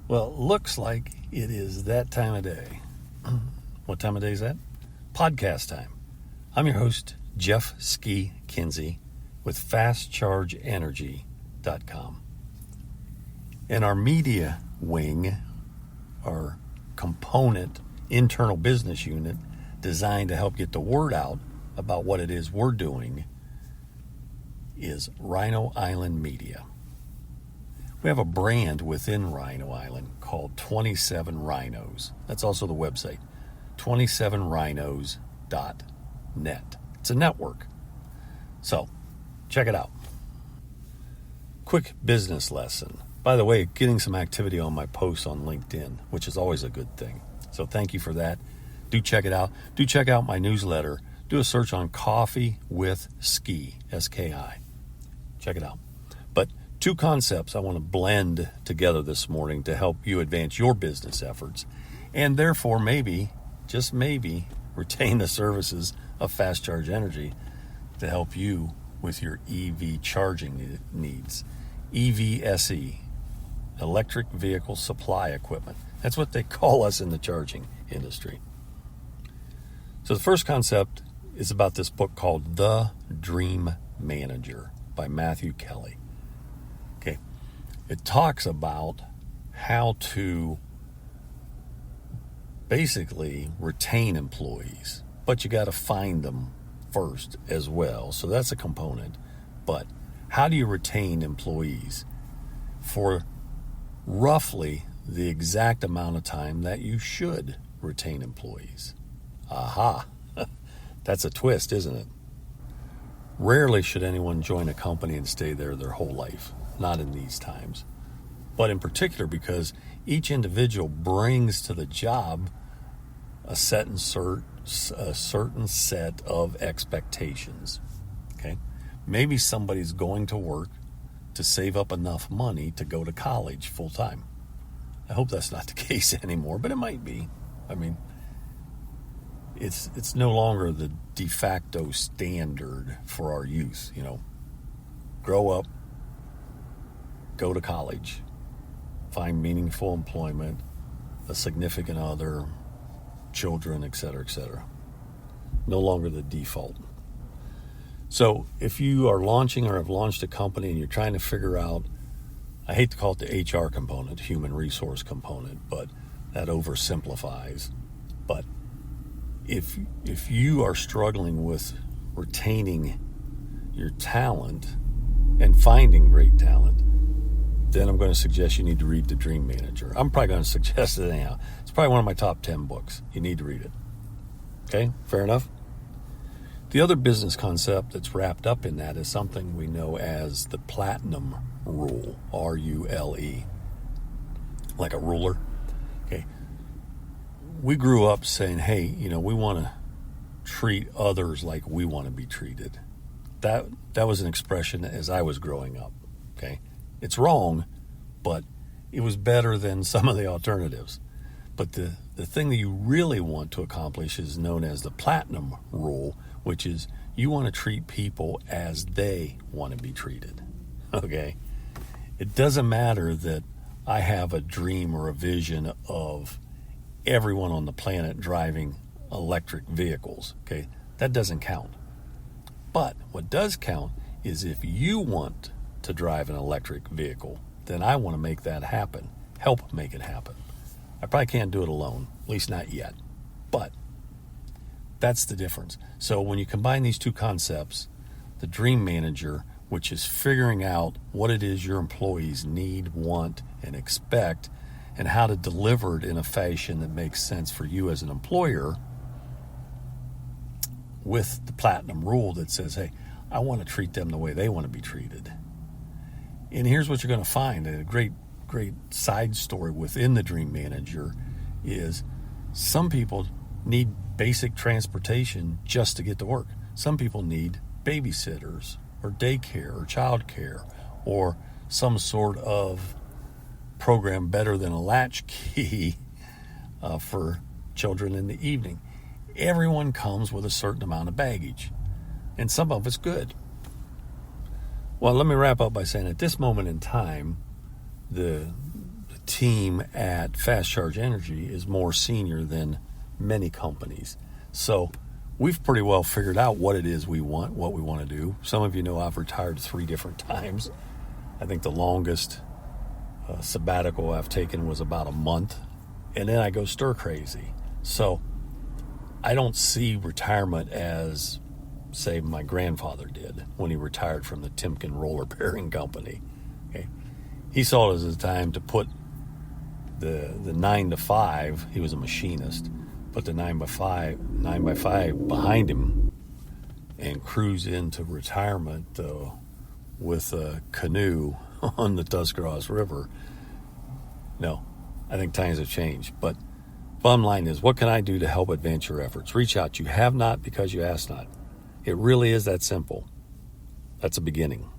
Well, it looks like it is that time of day. What time of day is that? Podcast time. I'm your host, Jeff Ski Kinsey with FastChargeEnergy.com. And our media wing, our component internal business unit designed to help get the word out about what it is we're doing, is Rhino Island Media. We have a brand within Rhino Island called 27 Rhinos. That's also the website, 27rhinos.net. It's a network. So, check it out. Quick business lesson. By the way, getting some activity on my posts on LinkedIn, which is always a good thing. So thank you for that. Do check it out. Do check out my newsletter. Do a search on Coffee with Ski, S-K-I. Check it out. But two concepts I want to blend together this morning to help you advance your business efforts and therefore maybe, just maybe, retain the services of Fast Charge Energy to help you with your EV charging needs. EVSE, Electric Vehicle Supply Equipment. That's what they call us in the charging industry. So the first concept is about this book called The Dream Manager by Matthew Kelly. Okay, it talks about how to basically retain employees, but you got to find them first as well. So that's a component. But how do you retain employees for roughly the exact amount of time that you should retain employees? Aha, that's a twist, isn't it? Rarely should anyone join a company and stay there their whole life, not in these times. But in particular because each individual brings to the job a certain set of expectations. Okay, maybe somebody's going to work to save up enough money to go to college full time. I hope that's not the case anymore, but it might be. I mean, it's no longer the de facto standard for our youth. You know, grow up, go to college, find meaningful employment, a significant other, children, etc., etc. No longer the default. So if you are launching or have launched a company and you're trying to figure out, I hate to call it the HR component, human resource component, but that oversimplifies. But if you are struggling with retaining your talent and finding great talent, then I'm going to suggest you need to read The Dream Manager. I'm probably going to suggest it anyhow. It's probably one of my top 10 books. You need to read it. Okay, fair enough? The other business concept that's wrapped up in that is something we know as the Platinum Rule, R-U-L-E, like a ruler. Okay, we grew up saying, hey, you know, we want to treat others like we want to be treated. That was an expression as I was growing up. Okay, it's wrong, but it was better than some of the alternatives. But the thing that you really want to accomplish is known as the Platinum Rule, which is you want to treat people as they want to be treated. Okay? It doesn't matter that I have a dream or a vision of everyone on the planet driving electric vehicles. Okay? That doesn't count. But what does count is if you want to drive an electric vehicle, then I want to make that happen, help make it happen. I probably can't do it alone, at least not yet. But that's the difference. So when you combine these two concepts, the Dream Manager, which is figuring out what it is your employees need, want, and expect, and how to deliver it in a fashion that makes sense for you as an employer, with the Platinum Rule that says, hey, I want to treat them the way they want to be treated. And here's what you're going to find. A great side story within the Dream Manager is some people need basic transportation just to get to work. Some people need babysitters or daycare or childcare or some sort of program better than a latchkey for children in the evening. Everyone comes with a certain amount of baggage, and some of it's good. Well, let me wrap up by saying at this moment in time, the team at Fast Charge Energy is more senior than many companies. So we've pretty well figured out what it is we want, what we want to do. Some of you know I've retired 3 different times. I think the longest sabbatical I've taken was about a month, and then I go stir crazy. So I don't see retirement as, say, my grandfather did when he retired from the Timken Roller Bearing Company. Okay, he saw it as a time to put the 9 to 5. He was a machinist. Put the 9 by 5 behind him and cruise into retirement with a canoe on the Tuscarawas River. No, I think times have changed. But bottom line is, what can I do to help advance your efforts? Reach out. You have not because you ask not. It really is that simple. That's a beginning.